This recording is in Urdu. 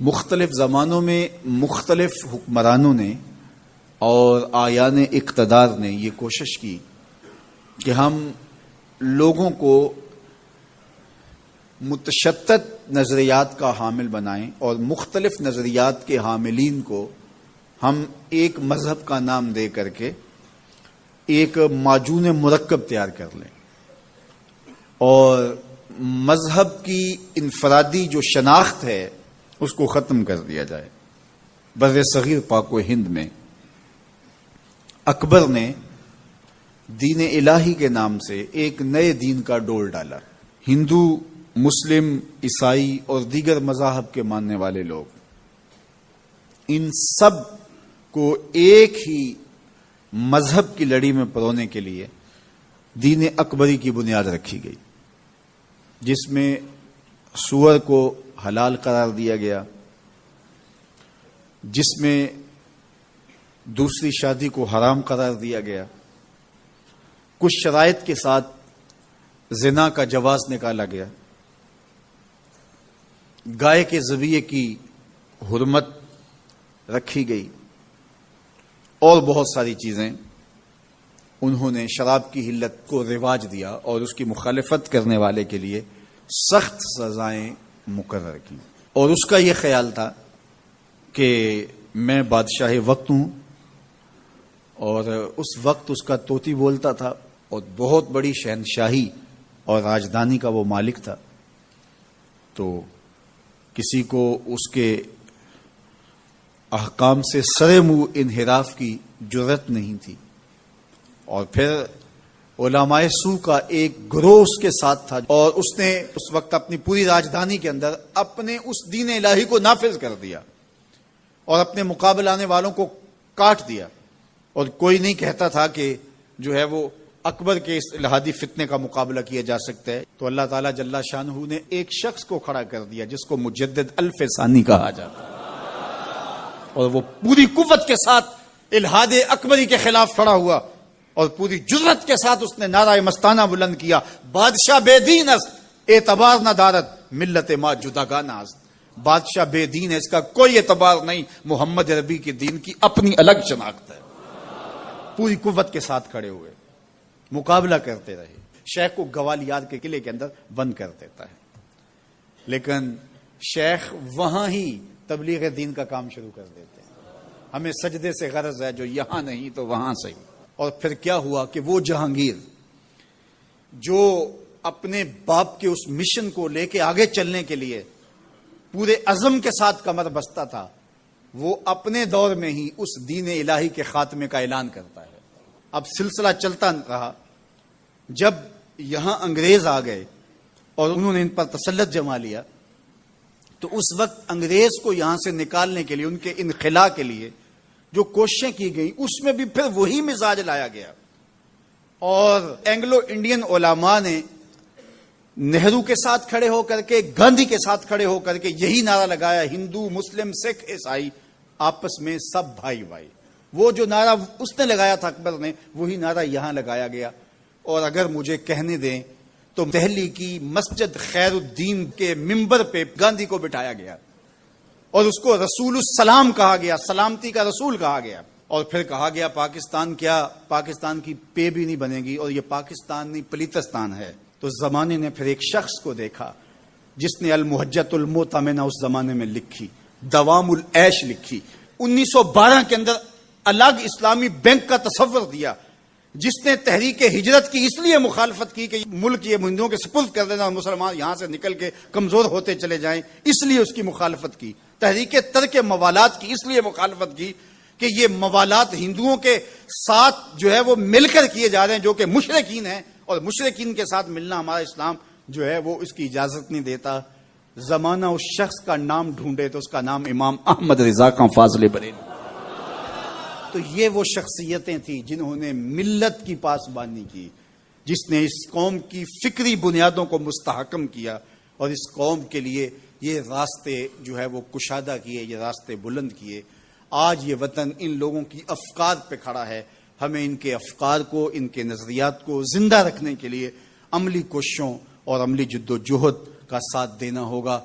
مختلف زمانوں میں مختلف حکمرانوں نے اور آیان اقتدار نے یہ کوشش کی کہ ہم لوگوں کو متشدد نظریات کا حامل بنائیں اور مختلف نظریات کے حاملین کو ہم ایک مذہب کا نام دے کر کے ایک معجون مرکب تیار کر لیں اور مذہب کی انفرادی جو شناخت ہے اس کو ختم کر دیا جائے۔ بر صغیر پاک و ہند میں اکبر نے دین الہی کے نام سے ایک نئے دین کا ڈول ڈالا۔ ہندو، مسلم، عیسائی اور دیگر مذاہب کے ماننے والے لوگ، ان سب کو ایک ہی مذہب کی لڑی میں پرونے کے لیے دین اکبری کی بنیاد رکھی گئی، جس میں سور کو حلال قرار دیا گیا، جس میں دوسری شادی کو حرام قرار دیا گیا، کچھ شرائط کے ساتھ زنا کا جواز نکالا گیا، گائے کے ذبیحے کی حرمت رکھی گئی اور بہت ساری چیزیں انہوں نے شراب کی حلت کو رواج دیا اور اس کی مخالفت کرنے والے کے لیے سخت سزائیں مقرر کی۔ اور اس کا یہ خیال تھا کہ میں بادشاہ وقت ہوں، اور اس وقت اس کا طوطی بولتا تھا اور بہت بڑی شہنشاہی اور راجدھانی کا وہ مالک تھا، تو کسی کو اس کے احکام سے سرے منہ انحراف کی جرأت نہیں تھی۔ اور پھر علماء سو کا ایک گروہ اس کے ساتھ تھا، اور اس نے اس وقت اپنی پوری راجدھانی کے اندر اپنے اس دین الہی کو نافذ کر دیا اور اپنے مقابل آنے والوں کو کاٹ دیا، اور کوئی نہیں کہتا تھا کہ جو ہے وہ اکبر کے اس الہادی فتنے کا مقابلہ کیا جا سکتا ہے۔ تو اللہ تعالیٰ جل شانہ نے ایک شخص کو کھڑا کر دیا جس کو مجدد الف ثانی کہا جاتا ہے، اور وہ پوری قوت کے ساتھ الہاد اکبری کے خلاف کھڑا ہوا اور پوری جرأت کے ساتھ اس نے نعرہ مستانہ بلند کیا، بادشاہ بے دین است اعتبار نہ دارت ملت ما جداگانہ است۔ بادشاہ بے دین ہے، اس کا کوئی اعتبار نہیں، محمد عربی کے دین کی اپنی الگ شناخت ہے۔ پوری قوت کے ساتھ کھڑے ہوئے، مقابلہ کرتے رہے۔ شیخ کو گوالیار کے قلعے کے اندر بند کر دیتا ہے، لیکن شیخ وہاں ہی تبلیغ دین کا کام شروع کر دیتے ہیں۔ ہمیں سجدے سے غرض ہے، جو یہاں نہیں تو وہاں سے ہی۔ اور پھر کیا ہوا کہ وہ جہانگیر جو اپنے باپ کے اس مشن کو لے کے آگے چلنے کے لیے پورے عزم کے ساتھ کمر بستہ تھا، وہ اپنے دور میں ہی اس دین الہی کے خاتمے کا اعلان کرتا ہے۔ اب سلسلہ چلتا رہا، جب یہاں انگریز آ گئے اور انہوں نے ان پر تسلط جما لیا، تو اس وقت انگریز کو یہاں سے نکالنے کے لیے، ان کے انخلا کے لیے جو کوششیں کی گئی، اس میں بھی پھر وہی مزاج لایا گیا، اور اینگلو انڈین علماء نے نہرو کے ساتھ کھڑے ہو کر کے، گاندھی کے ساتھ کھڑے ہو کر کے یہی نعرہ لگایا، ہندو، مسلم، سکھ، عیسائی آپس میں سب بھائی بھائی۔ وہ جو نعرہ اس نے لگایا تھا اکبر نے، وہی نعرہ یہاں لگایا گیا۔ اور اگر مجھے کہنے دیں تو دہلی کی مسجد خیر الدین کے ممبر پہ گاندھی کو بٹھایا گیا اور اس کو رسول السلام کہا گیا، سلامتی کا رسول کہا گیا، اور پھر کہا گیا پاکستان کیا، پاکستان کی پے بھی نہیں بنے گی، اور یہ پاکستان نہیں پلیتستان ہے۔ تو زمانے نے پھر ایک شخص کو دیکھا جس نے المحجت المؤتمنہ اس زمانے میں لکھی، دوام العیش لکھی، 1912 کے اندر الگ اسلامی بینک کا تصور دیا، جس نے تحریک ہجرت کی اس لیے مخالفت کی کہ ملک یہ ہندوؤں کے سپرد کر دینا اور مسلمان یہاں سے نکل کے کمزور ہوتے چلے جائیں، اس لیے اس کی مخالفت کی۔ تحریک ترک موالات کی اس لیے مخالفت کی کہ یہ موالات ہندوؤں کے ساتھ جو ہے وہ مل کر کیے جا رہے ہیں، جو کہ مشرکین ہیں، اور مشرکین کے ساتھ ملنا ہمارا اسلام جو ہے وہ اس کی اجازت نہیں دیتا۔ زمانہ اس شخص کا نام ڈھونڈے تو اس کا نام امام احمد رضا خان فاضل بریلوی۔ تو یہ وہ شخصیتیں تھیں جنہوں نے ملت کی پاسبانی کی، جس نے اس قوم کی فکری بنیادوں کو مستحکم کیا اور اس قوم کے لیے یہ راستے جو ہے وہ کشادہ کیے، یہ راستے بلند کیے۔ آج یہ وطن ان لوگوں کی افکار پہ کھڑا ہے، ہمیں ان کے افکار کو، ان کے نظریات کو زندہ رکھنے کے لیے عملی کوششوں اور عملی جد و جہد کا ساتھ دینا ہوگا۔